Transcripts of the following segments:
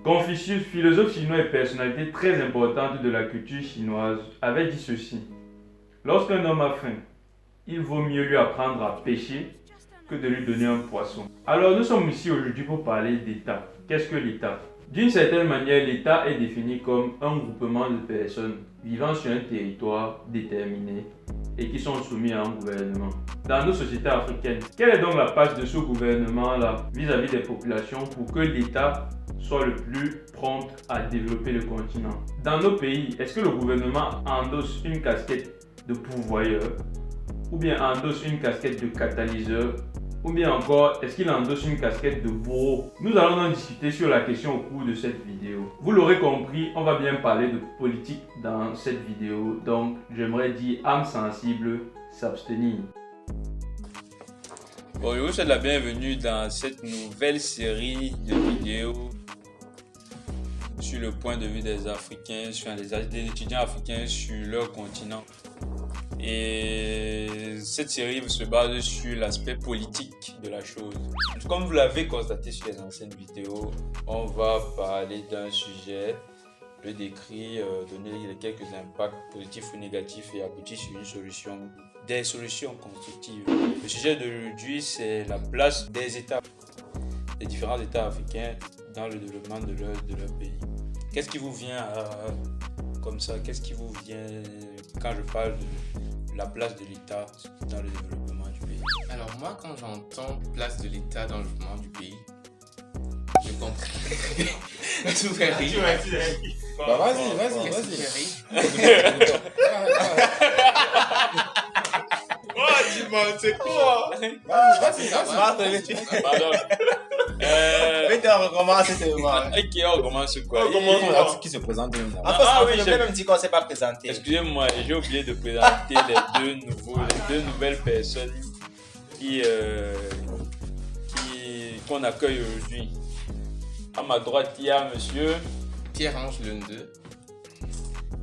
Confucius, philosophe chinois et personnalité très importante de la culture chinoise, avait dit ceci. Lorsqu'un homme a faim, il vaut mieux lui apprendre à pêcher que de lui donner un poisson. Alors nous sommes ici aujourd'hui pour parler d'État. Qu'est-ce que l'État? D'une certaine manière, l'État est défini comme un groupement de personnes vivant sur un territoire déterminé et qui sont soumis à un gouvernement. Dans nos sociétés africaines, quelle est donc la place de ce gouvernement-là vis-à-vis des populations pour que l'État soit le plus prompt à développer le continent? Dans nos pays, est-ce que le gouvernement endosse une casquette de pourvoyeur ou bien endosse une casquette de catalyseur, ou bien encore, est-ce qu'il endosse une casquette de bourreau? Nous allons en discuter sur la question au cours de cette vidéo. Vous l'aurez compris, on va bien parler de politique dans cette vidéo, donc j'aimerais dire âme sensible, s'abstenir. Bon, je vous souhaite la bienvenue dans cette nouvelle série de vidéos sur le point de vue des Africains, des étudiants africains sur leur continent. Et cette série se base sur l'aspect politique de la chose. Comme vous l'avez constaté sur les anciennes vidéos, on va parler d'un sujet, le décrire, donner quelques impacts positifs ou négatifs et aboutir sur une solution, des solutions constructives. Le sujet d'aujourd'hui, c'est la place des États, des différents États africains dans le développement de leur pays. Qu'est-ce qui vous vient comme ça? Qu'est-ce qui vous vient quand je parle de la place de l'État dans le développement du pays? Alors moi, quand j'entends place de l'État dans le développement du pays, je comprends. Tout fait rire. Bah vas-y. Oh, dis-moi, c'est quoi? Vas-y. Pardon. On recommence. Ok, on commence quoi? Qui se présente même là. Ah oui, le même petit qu'on ne s'est pas présenté. Excusez-moi, j'ai oublié de présenter les deux nouvelles personnes qu'on accueille aujourd'hui. À ma droite, il y a monsieur. Pierre-Ange Lende.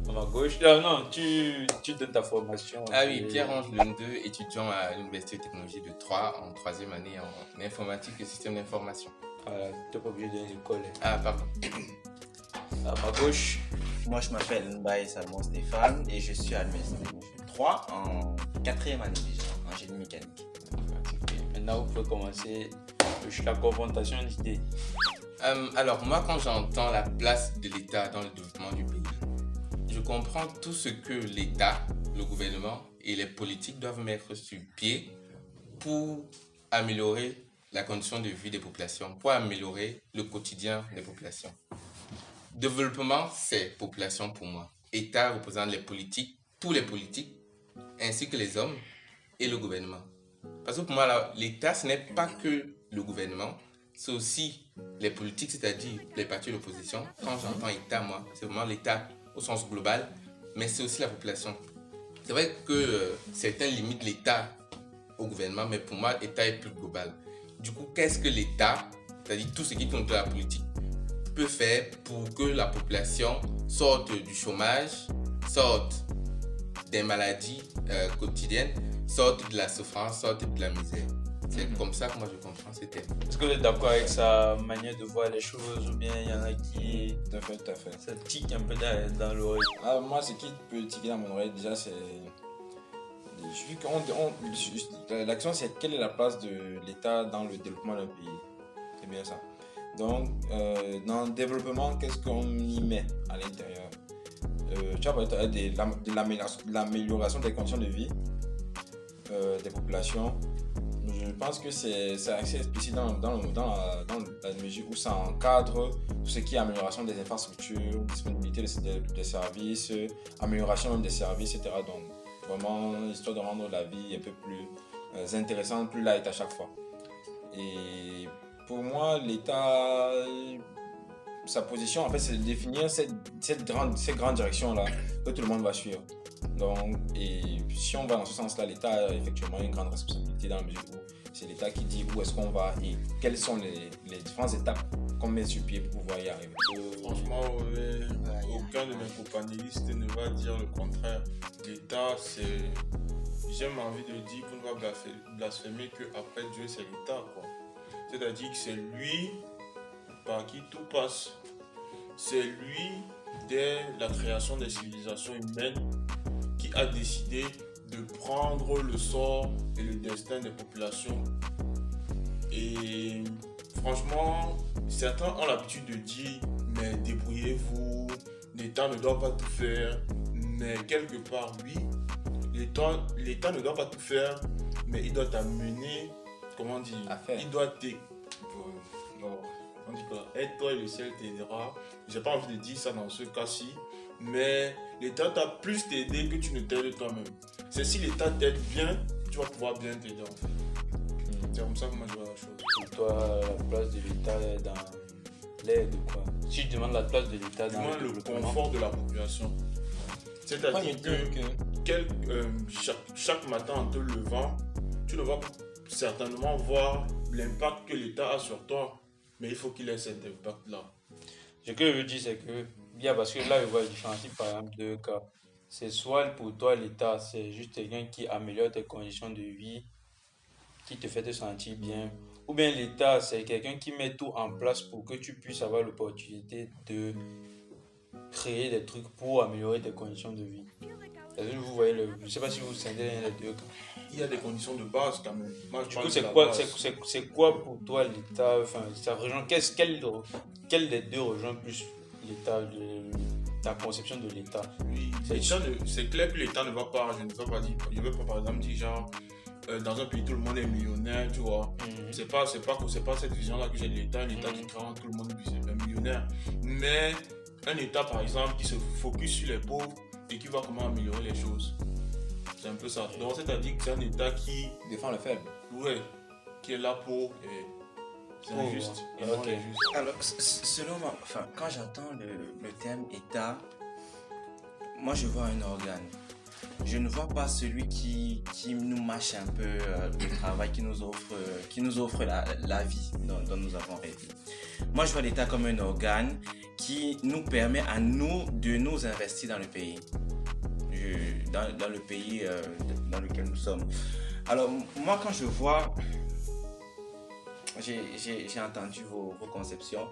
À ma gauche, non, tu donnes ta formation. Ah oui, Pierre-Ange Lende, étudiant à l'Université de Technologie de Troyes en 3e année en informatique et système d'information. Voilà, tu n'es pas obligé de donner l'école. Ah, pardon. À ma gauche. Moi je m'appelle Mbaye Salmon Stéphane et je suis à l'Université de 3 en 4e année déjà, en génie mécanique. Maintenant, vous pouvez commencer la confrontation d'idées. Alors moi, quand j'entends la place de l'État dans le développement du pays, je comprends tout ce que l'État, le gouvernement et les politiques doivent mettre sur pied pour améliorer la condition de vie des populations, pour améliorer le quotidien des populations. Développement, c'est population pour moi. État représente les politiques, tous les politiques, ainsi que les hommes et le gouvernement. Parce que pour moi, l'État, ce n'est pas que le gouvernement, c'est aussi les politiques, c'est-à-dire les partis de l'opposition. Quand j'entends État, moi, c'est vraiment l'État au sens global, mais c'est aussi la population. C'est vrai que certains limitent l'État au gouvernement, mais pour moi, l'État est plus global. Du coup, qu'est-ce que l'État, c'est-à-dire tout ce qui tourne autour de la politique, peut faire pour que la population sorte du chômage, sorte des maladies quotidiennes, sorte de la souffrance, sorte de la misère? C'est comme ça que moi je comprends ce terme. Est-ce que vous êtes d'accord avec sa manière de voir les choses ou bien il y en a qui Tout à fait. ça tique un peu dans l'oreille? Ah, moi, ce qui peut tiquer dans mon oreille, déjà, c'est. L'action, c'est quelle est la place de l'État dans le développement d'un pays. C'est bien ça. Donc, dans le développement, qu'est-ce qu'on y met à l'intérieur? Tu as parlé de l'amélioration des conditions de vie des populations. Je pense que c'est assez explicite dans la mesure où ça encadre tout ce qui est amélioration des infrastructures, disponibilité des services, amélioration même des services, etc. Donc, vraiment, histoire de rendre la vie un peu plus intéressante, plus light à chaque fois. Et pour moi, l'État, sa position, en fait, c'est de définir cette grande direction-là que tout le monde va suivre. Donc, et si on va dans ce sens-là, l'État a effectivement une grande responsabilité dans la mesure où c'est l'État qui dit où est-ce qu'on va et quelles sont les différentes étapes qu'on met sur pied pour pouvoir y arriver. Franchement, aucun de mes copanélistes ne va dire le contraire. L'État, c'est... J'aime envie de dire qu'on ne va blasphémer qu'après Dieu, c'est l'État, quoi. C'est-à-dire que c'est lui par qui tout passe. c'est lui, dès la création des civilisations humaines, qui a décidé de prendre le sort et le destin des populations. Et franchement, certains ont l'habitude de dire, mais débrouillez-vous, l'État ne doit pas tout faire. Mais quelque part, oui, l'État ne doit pas tout faire, mais il doit t'amener, comment dire, À faire. il doit te... Non, on dit quoi? Aide-toi et le ciel t'aidera. J'ai pas envie de dire ça dans ce cas-ci, mais l'État t'a plus t'aider que tu ne t'aides toi-même. C'est si l'État t'aide bien, tu vas pouvoir bien t'aider en fait. C'est comme ça que moi je vois la chose. Pour toi, la place de l'État est dans l'aide ou quoi? Si je demande la place de l'État dans Dis-moi le le développement, confort de la population. C'est-à-dire chaque matin en te levant, tu ne vas certainement voir l'impact que l'État a sur toi, mais il faut qu'il ait cet impact-là. ce que je veux dire, c'est que, bien, parce que là, je vois différencier par exemple deux cas. C'est soit pour toi, l'État, c'est juste quelqu'un qui améliore tes conditions de vie, qui te fait te sentir bien. Ou bien l'État, c'est quelqu'un qui met tout en place pour que tu puisses avoir l'opportunité de créer des trucs pour améliorer tes conditions de vie. Est-ce que vous voyez je ne sais pas si vous scindez l'un des deux cas. Il y a des conditions de base quand même. Moi, je Du parle coup, de c'est la quoi, base. c'est quoi pour toi l'État, enfin, ça rejoint, quel des deux rejoint plus l'État, ta conception de l'État? Oui, c'est clair que l'État ne va pas, je ne vais pas dire, je ne vais pas par exemple dire genre, dans un pays tout le monde est millionnaire, tu vois. C'est pas cette vision-là que j'ai de l'État, un État qui rend tout le monde millionnaire. Mais un État par exemple qui se focus sur les pauvres et qui va comment améliorer les choses. C'est un peu ça. Donc c'est-à-dire que c'est un État qui, Défend le faible. ouais, qui est là pour... C'est Pauvre. injuste. Et Ok. non injuste. Alors, selon moi, enfin, quand j'entends le terme État, moi je vois un organe. Je ne vois pas celui qui nous mâche un peu le travail, qui nous offre la vie dont nous avons rêvé. Moi je vois l'État comme un organe qui nous permet à nous de nous investir dans le pays. Dans le pays dans lequel nous sommes. Alors moi quand je vois, j'ai entendu vos conceptions,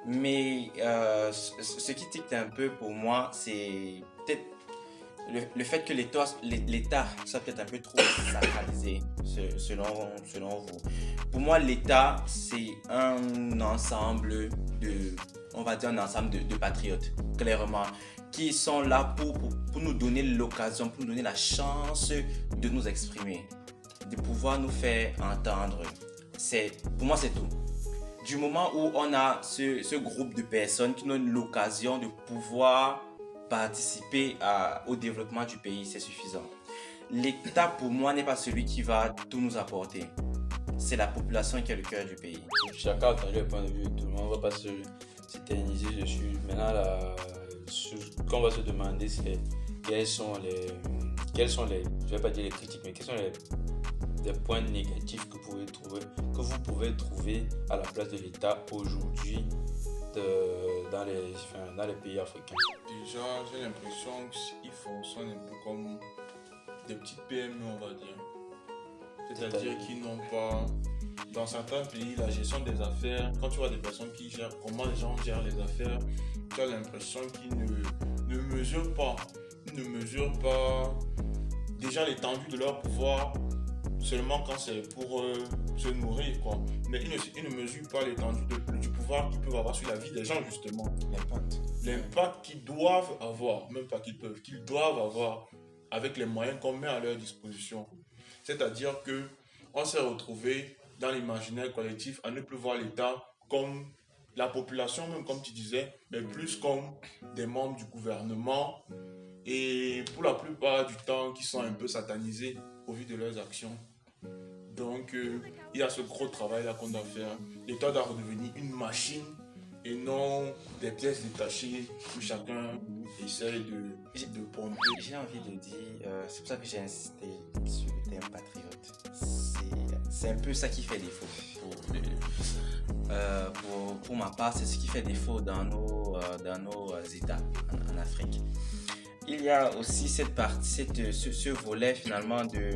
mais ce qui tique un peu pour moi, c'est peut-être le fait que l'État soit peut-être un peu trop sacralisé, selon vous. Pour moi, l'État, c'est un ensemble on va dire un ensemble de patriotes, clairement, qui sont là pour nous donner l'occasion, pour nous donner la chance de nous exprimer, de pouvoir nous faire entendre. Pour moi, c'est tout. Du moment où on a ce groupe de personnes qui nous donnent l'occasion de pouvoir participer au développement du pays, c'est suffisant. L'État, pour moi, n'est pas celui qui va tout nous apporter. C'est la population qui est le cœur du pays. Chacun a entendu le point de vue de tout le monde, on ne va pas s'éterniser dessus. Maintenant, ce qu'on va se demander, c'est quels sont les, je vais pas dire les critiques, mais quels sont les points négatifs que vous pouvez trouver à la place de l'État aujourd'hui dans les pays africains. Déjà, j'ai l'impression qu'ils fonctionnent un peu comme des petites PME, on va dire. C'est-à-dire qu'ils n'ont pas... Dans certains pays, la gestion des affaires, quand tu vois des personnes qui gèrent, comment les gens gèrent les affaires, tu as l'impression qu'ils ne mesurent pas. Ils ne mesurent pas déjà l'étendue de leur pouvoir seulement quand c'est pour se nourrir, quoi. Mais ils ne mesurent pas l'étendue du pouvoir qu'ils peuvent avoir sur la vie des gens, justement. L'impact qu'ils doivent avoir, même pas qu'ils peuvent, qu'ils doivent avoir avec les moyens qu'on met à leur disposition. C'est-à-dire que on s'est retrouvé dans l'imaginaire collectif à ne plus voir l'État comme la population, même comme tu disais, mais plus comme des membres du gouvernement et pour la plupart du temps qui sont un peu satanisés au vu de leurs actions. Donc il y a ce gros travail là qu'on doit faire. L'État doit redevenir une machine et non des pièces détachées où chacun essaie de pomper. J'ai envie de dire, c'est pour ça que j'ai insisté sur le terme patriote. C'est un peu ça qui fait défaut. Pour ma part, c'est ce qui fait défaut dans nos États en Afrique. Il y a aussi cette partie, ce volet finalement de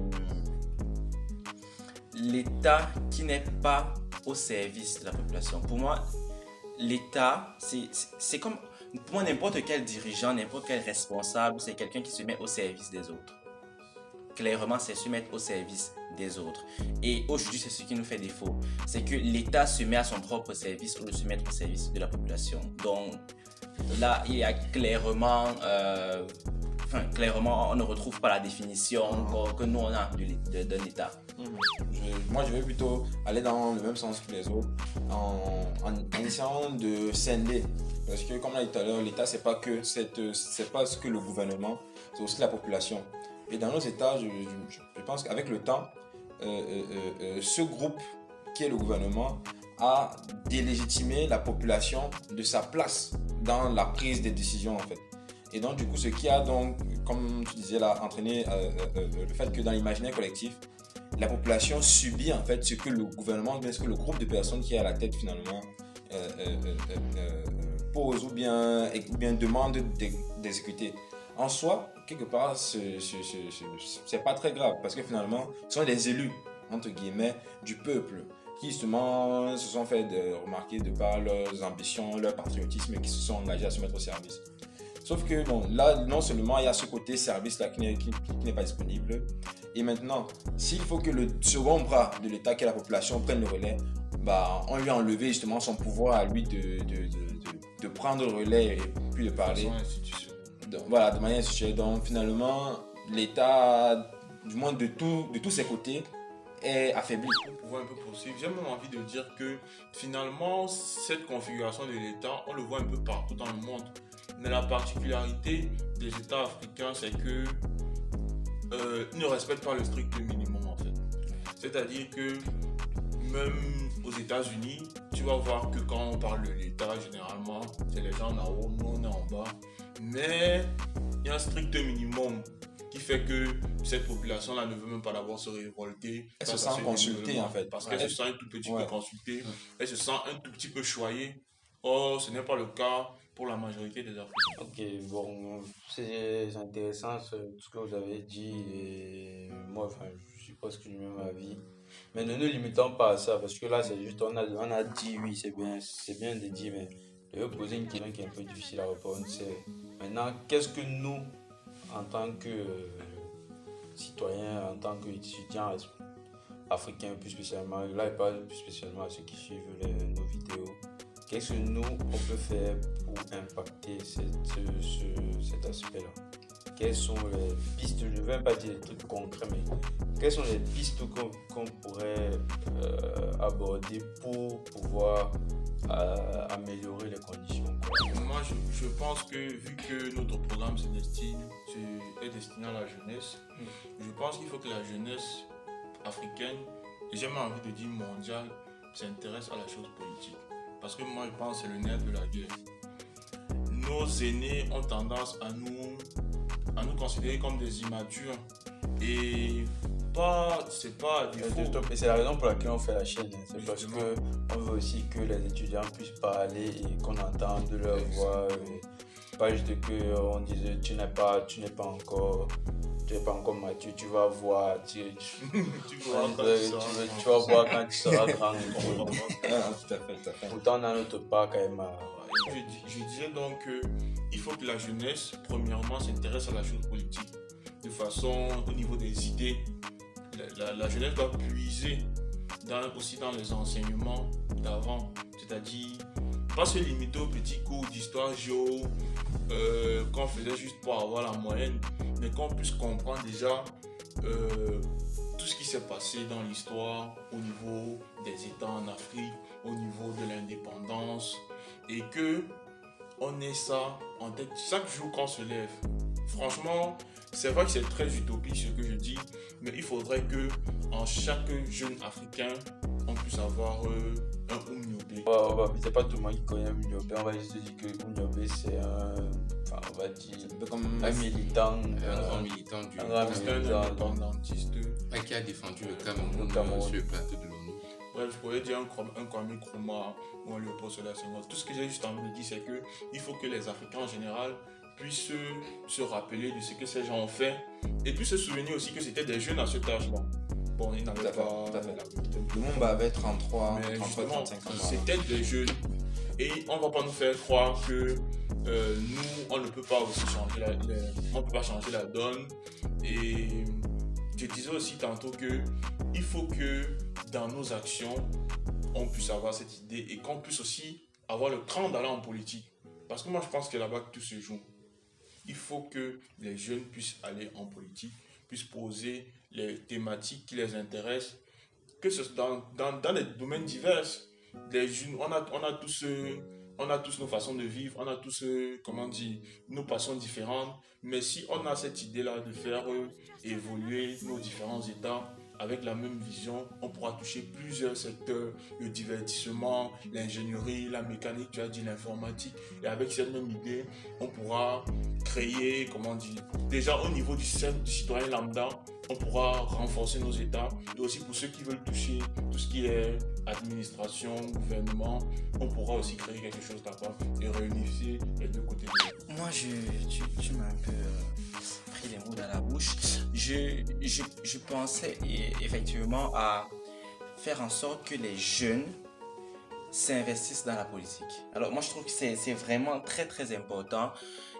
l'État qui n'est pas au service de la population. Pour moi, l'État, c'est comme... Pour moi, n'importe quel dirigeant, n'importe quel responsable, c'est quelqu'un qui se met au service des autres. Clairement, c'est se mettre au service des autres. Et aujourd'hui, c'est ce qui nous fait défaut. C'est que l'État se met à son propre service au lieu de se mettre au service de la population. Donc là, il y a clairement, clairement, on ne retrouve pas la définition que nous, on a d'un État. Moi, je vais plutôt aller dans le même sens que les autres en essayant de scinder. Parce que, comme on l'a dit tout à l'heure, l'État, c'est pas ce que le gouvernement, c'est aussi la population. Et dans nos États, je pense qu'avec le temps, ce groupe qui est le gouvernement a délégitimé la population de sa place dans la prise des décisions en fait. Et donc du coup, ce qui a donc, comme tu disais là, entraîné le fait que dans l'imaginaire collectif, la population subit en fait ce que le gouvernement, ce que le groupe de personnes qui est à la tête finalement pose ou bien demande d'exécuter. En soi, quelque part, c'est pas très grave parce que finalement, ce sont des élus, entre guillemets, du peuple qui justement se sont fait remarquer de par leurs ambitions, leur patriotisme et qui se sont engagés à se mettre au service. Sauf que bon, là, non seulement il y a ce côté service-là qui n'est pas disponible, et maintenant, s'il faut que le second bras de l'État, qui est la population, prenne le relais, bah, on lui a enlevé justement son pouvoir à lui de prendre le relais et puis de parler. Voilà, de manière institutionnelle. Donc finalement, l'État, du moins de tous ses côtés, est affaibli. Pour pouvoir un peu poursuivre, j'ai même envie de dire que finalement, cette configuration de l'État, on le voit un peu partout dans le monde. Mais la particularité des États africains, c'est que ils ne respectent pas le strict minimum en fait. C'est-à-dire que même aux États-Unis, tu vas voir que quand on parle de l'État, généralement, c'est les gens en haut, nous on est en bas. Mais il y a un strict minimum qui fait que cette population-là ne veut même pas d'abord se révolter. Elle se sent consultée en fait. Parce qu'elle se sent un tout petit peu consultée, elle se sent un tout petit peu choyée. Or, ce n'est pas le cas pour la majorité des Africains. Ok, bon, c'est intéressant tout ce que vous avez dit et moi, enfin, je suis presque du même avis. Mais ne nous limitons pas à ça parce que là, c'est juste, on a dit oui, c'est bien de dire, mais je vais poser une question qui est un peu difficile à répondre. C'est maintenant, qu'est-ce que nous, en tant que citoyens, en tant qu'étudiants africains plus spécialement, là, je parle plus spécialement à ceux qui suivent nos vidéos, qu'est-ce que nous, on peut faire pour impacter cet aspect-là? Quelles sont les pistes, je ne vais pas dire des trucs concrets, mais quelles sont les pistes qu'on pourrait aborder pour pouvoir améliorer les conditions? Moi, je pense que vu que notre programme est destiné à la jeunesse, je pense qu'il faut que la jeunesse africaine, et j'ai même envie de dire mondiale, s'intéresse à la chose politique. Parce que moi, je pense que c'est le nerf de la guerre. Nos aînés ont tendance à nous considérer comme des immatures. Et c'est pas à défaut. Et c'est la raison pour laquelle on fait la chaîne. C'est parce qu'on veut aussi que les étudiants puissent parler et qu'on entende leur voix. Pas juste qu'on dise tu n'es pas encore mature, tu vas voir. Tu vas voir quand tu seras grand. Tout à fait. Pourtant, dans notre part, quand même. Je disais donc qu'il faut que la jeunesse, premièrement, s'intéresse à la chose politique. De façon, au niveau des idées, la jeunesse doit puiser aussi dans les enseignements d'avant. C'est-à-dire, pas se limiter aux petits cours d'histoire géo qu'on faisait juste pour avoir la moyenne, mais qu'on puisse comprendre déjà tout ce qui s'est passé dans l'histoire au niveau des États en Afrique, au niveau de l'indépendance, et que on ait ça en tête chaque jour qu'on se lève. Franchement, c'est vrai que c'est très utopique ce que je dis, mais il faudrait que en chaque jeune africain, on puisse avoir un Oumniobé. C'est pas tout le monde qui connaît Oumniobé, on va juste dire que Oumniobé c'est un militant. Un grand militant c'est un indépendantiste qui a défendu le Cameroun sur le plateau de l'ONU. Bref, je pourrais dire un Kwame Nkrumah ou un Léopold Sédar Senghor. Tout ce que j'ai juste envie de dire, c'est qu'il faut que les Africains en général puissent se rappeler de ce que ces gens ont fait et puis se souvenir aussi que c'était des jeunes à cet âge-là. Bon, ils n'avaient pas... Le monde avait 33, mais 35 ans. C'était des jeunes et on ne va pas nous faire croire que nous, on ne peut pas aussi changer on peut pas changer la donne. Et je disais aussi tantôt que il faut que dans nos actions, on puisse avoir cette idée et qu'on puisse aussi avoir le cran d'aller en politique. Parce que moi, je pense que là-bas que tout se joue. Il faut que les jeunes puissent aller en politique, puissent poser les thématiques qui les intéressent, que ce soit dans des domaines divers. Les jeunes, on a tous nos façons de vivre, on a tous, nos passions différentes. Mais si on a cette idée-là de faire évoluer nos différents États avec la même vision, on pourra toucher plusieurs secteurs, le divertissement, l'ingénierie, la mécanique, tu as dit l'informatique. Et avec cette même idée, on pourra créer, déjà au niveau du citoyen lambda, on pourra renforcer nos États. Et aussi pour ceux qui veulent toucher tout ce qui est administration, gouvernement, on pourra aussi créer quelque chose là-bas et réunifier les deux côtés. Moi, tu m'as un peu pris les mots dans la bouche. Je pensais effectivement à faire en sorte que les jeunes s'investissent dans la politique. Alors moi, je trouve que c'est vraiment très très important.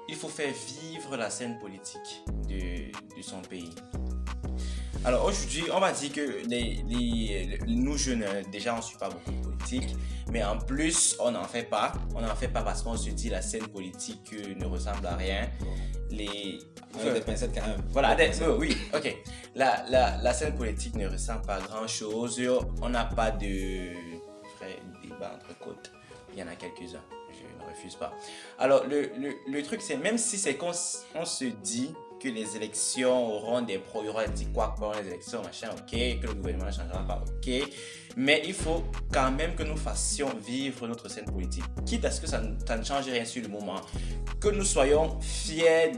Il faut faire vivre la scène politique de son pays. Alors aujourd'hui, on va dire que nous jeunes, déjà on ne suit pas beaucoup de politique, mais en plus on n'en fait pas. On n'en fait pas parce qu'on se dit la scène politique ne ressemble à rien. Des pincettes quand même. Voilà, oui, ok. La scène politique ne ressemble pas à grand chose. On n'a pas de vrai débat entre côtes. Il y en a quelques-uns, je ne refuse pas. Alors le truc c'est, même si c'est qu'on se dit que les élections auront des il y aura des quoi pendant les élections, machin, ok, que le gouvernement ne changera pas, ok, mais il faut quand même que nous fassions vivre notre scène politique, quitte à ce que ça ne change rien sur le moment, que nous soyons fiers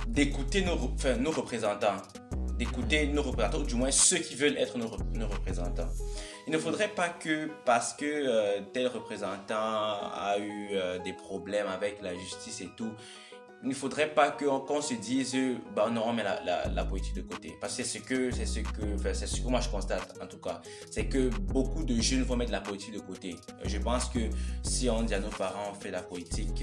d'écouter nos représentants, ou du moins ceux qui veulent être nos représentants. Il ne faudrait pas que parce que tel représentant a eu des problèmes avec la justice et tout, il ne faudrait pas qu'on se dise non, on met la politique de côté. Parce que c'est ce que moi je constate en tout cas. C'est que beaucoup de jeunes vont mettre la politique de côté. Je pense que si on dit à nos parents on fait la politique,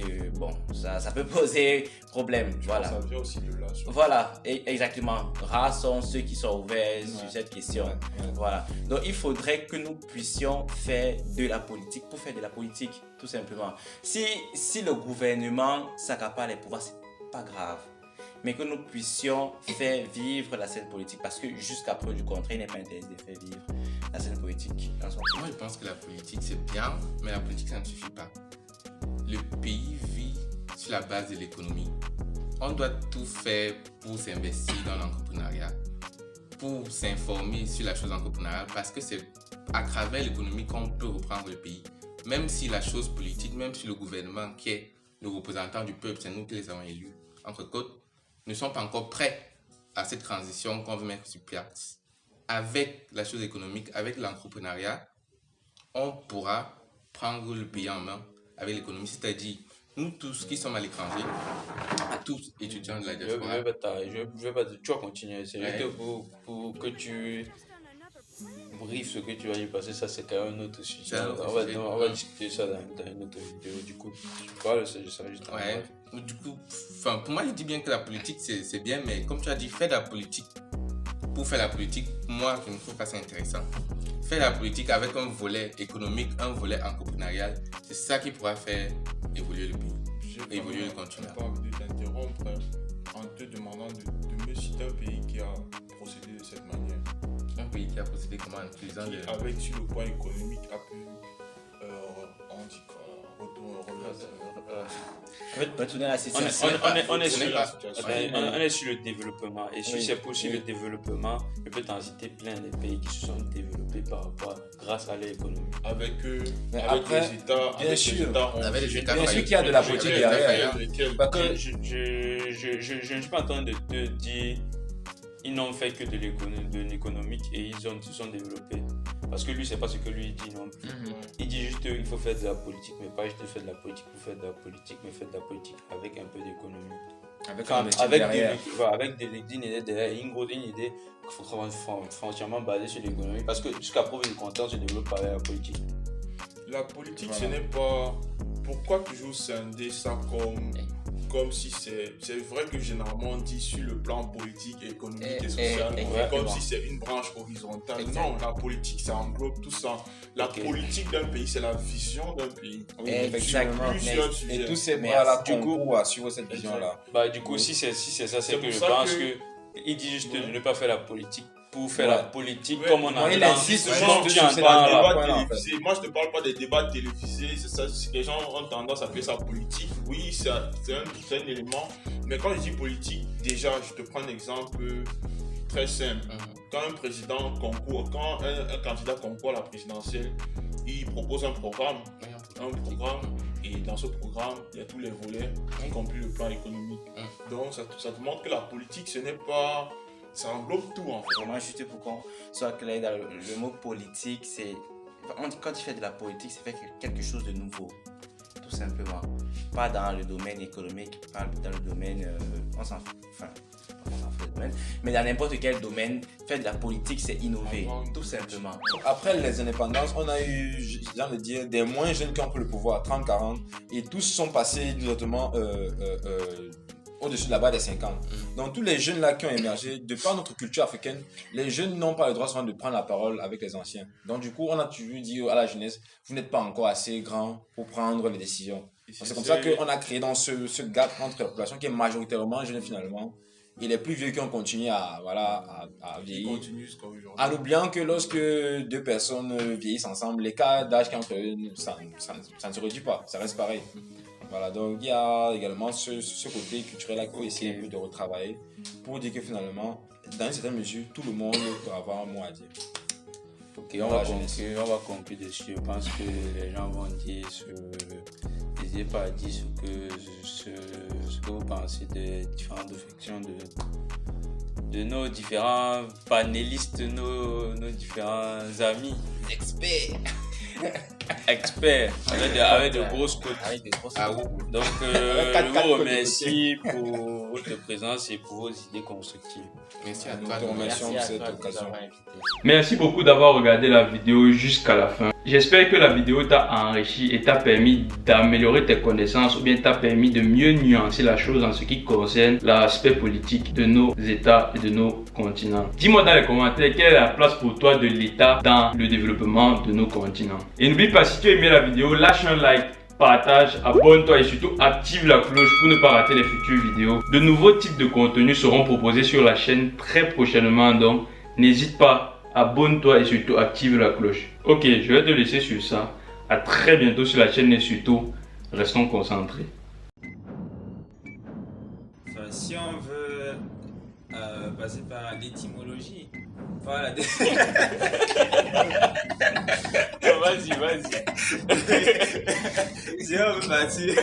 ça peut poser problème. Voilà. Ça vient aussi de là. Voilà, exactement. Rares sont ceux qui sont ouverts sur cette question. Ouais. Voilà. Donc il faudrait que nous puissions faire de la politique pour faire de la politique, tout simplement. Si le gouvernement s'accapare les pouvoirs, c'est pas grave. Mais que nous puissions faire vivre la scène politique. Parce que jusqu'à preuve du contraire, il n'est pas interdit de faire vivre la scène politique. Moi, je pense que la politique, c'est bien, mais la politique, ça ne suffit pas. Le pays vit sur la base de l'économie. On doit tout faire pour s'investir dans l'entrepreneuriat, pour s'informer sur la chose entrepreneuriale, parce que c'est à travers l'économie qu'on peut reprendre le pays. Même si la chose politique, même si le gouvernement qui est le représentant du peuple, c'est nous qui les avons élus, entre côtes, ne sont pas encore prêts à cette transition qu'on veut mettre sur place. Avec la chose économique, avec l'entrepreneuriat, on pourra prendre le pays en main avec l'économie, c'est-à-dire nous tous qui sommes à l'étranger, à tous étudiants de la diaspora. Je vais pas tu vas continuer. C'est juste pour que tu briefes ce que tu vas y passer, ça c'est quand même un autre sujet. On va discuter ça dans une autre vidéo. Du coup, tu parles de ça juste avant. Ouais. Du coup, pour moi, je dis bien que la politique c'est bien, mais comme tu as dit, faire de la politique pour faire la politique, moi je ne trouve pas ça intéressant. Faire la politique avec un volet économique, un volet entrepreneurial, c'est ça qui pourra faire évoluer le pays, évoluer le continent. Je n'ai pas envie de t'interrompre en te demandant de me citer un pays qui a procédé de cette manière. Un pays qui a procédé comment en utilisant avec sur le point économique a pu retourner la situation. On est sur le développement. Et si c'est possible le développement, je peux t'en citer plein de pays qui se sont développés grâce à leur économie. Avec les États. Bien sûr. Avec les États. Bien sûr qu'il y a de la politique derrière. Je ne suis pas en train de te dire ils n'ont fait que de l'économique et ils se sont développés. Parce que lui, c'est pas ce que lui dit non plus. Il dit juste qu'il faut faire de la politique, mais pas juste faire de la politique pour faire de la politique, mais faire de la politique avec un peu d'économie. Avec une idée derrière, une idée foncièrement basée sur l'économie. Parce que jusqu'à preuve du contraire, on se développe par la politique. La politique, Voilà. ce n'est pas... Pourquoi toujours scinder ça comme si c'est... C'est vrai que généralement on dit sur le plan politique, économique et social, comme si c'est une branche horizontale. Exactement. Non, la politique, ça englobe tout ça. La politique d'un pays, c'est la vision d'un pays. Oui, Exactement. effectivement. Plusieurs sujets. Et tous ces Merci. bras-là Du coup- concourent à suivre cette vision-là. Bah, du coup, si c'est ça, c'est C'est que pour je ça pense que- que il dit juste de ne pas faire la politique pour faire Ouais. la politique Ouais. comme on Moi, il entend. insiste Justement, juste tu sur entends ces là. débats Débat là, en fait. télévisé. Moi, je te parle pas des débats télévisés. C'est ça, les gens ont tendance à appeler ça politique. Oui, c'est un élément. Mais quand je dis politique, déjà, je te prends un exemple très simple. Quand un président concourt, quand un candidat concourt à la présidentielle, il propose un programme. Et dans ce programme, il y a tous les volets, y compris le plan économique. Donc, ça te montre que la politique, ce n'est pas... Ça englobe tout, en fait. Vraiment, juste pour qu'on soit clair, dans le mot politique, c'est. Quand tu fais de la politique, c'est faire quelque chose de nouveau. Tout simplement. Pas dans le domaine économique, pas dans le domaine. On s'en fout. Enfin, on s'en fout du domaine. Mais dans n'importe quel domaine, faire de la politique, c'est innover. Tout simplement. Après les indépendances, on a eu, j'ai envie de dire, des moins jeunes qui ont pris le pouvoir à 30, 40, et tous sont passés directement au-dessus de la barre des 50. Donc tous les jeunes là qui ont émergé, de par notre culture africaine, les jeunes n'ont pas le droit souvent de prendre la parole avec les anciens. Donc du coup, on a toujours dit à la jeunesse, vous n'êtes pas encore assez grand pour prendre les décisions. Donc, c'est comme ça qu'on a créé dans ce gap entre la population qui est majoritairement jeune finalement, et les plus vieux qui ont continué à Il vieillir. continue jusqu'à aujourd'hui. En oubliant que lorsque deux personnes vieillissent ensemble, l'écart d'âge qui est entre eux, ça ne se réduit pas, ça reste pareil. Voilà, donc il y a également ce côté culturel-là qu'il faut essayer un peu de retravailler pour dire que finalement, dans une certaine mesure, tout le monde peut avoir un mot à dire. Ok, on va conclure dessus. Je pense que les gens vont dire n'hésitez pas à dire ce que vous pensez des différentes réflexions de nos différents panélistes, nos différents amis. Experts, avec de grosses côtes. Avec des grosses. Donc, je vous remercie pour votre présence et pour vos idées constructives. Merci à Nous toi. te remercions Merci pour à cette toi de nous occasion. avoir invités. Merci beaucoup d'avoir regardé la vidéo jusqu'à la fin. J'espère que la vidéo t'a enrichi et t'a permis d'améliorer tes connaissances ou bien t'a permis de mieux nuancer la chose en ce qui concerne l'aspect politique de nos États et de nos continents. Dis-moi dans les commentaires quelle est la place pour toi de l'État dans le développement de nos continents. Et n'oublie pas, si tu as aimé la vidéo, lâche un like, partage, abonne-toi et surtout active la cloche pour ne pas rater les futures vidéos. De nouveaux types de contenus seront proposés sur la chaîne très prochainement, donc n'hésite pas. Abonne-toi et surtout active la cloche. Ok, je vais te laisser sur ça. À très bientôt sur la chaîne et surtout, restons concentrés. Enfin, si on veut passer par l'étymologie, voilà. Vas-y. Si on veut partir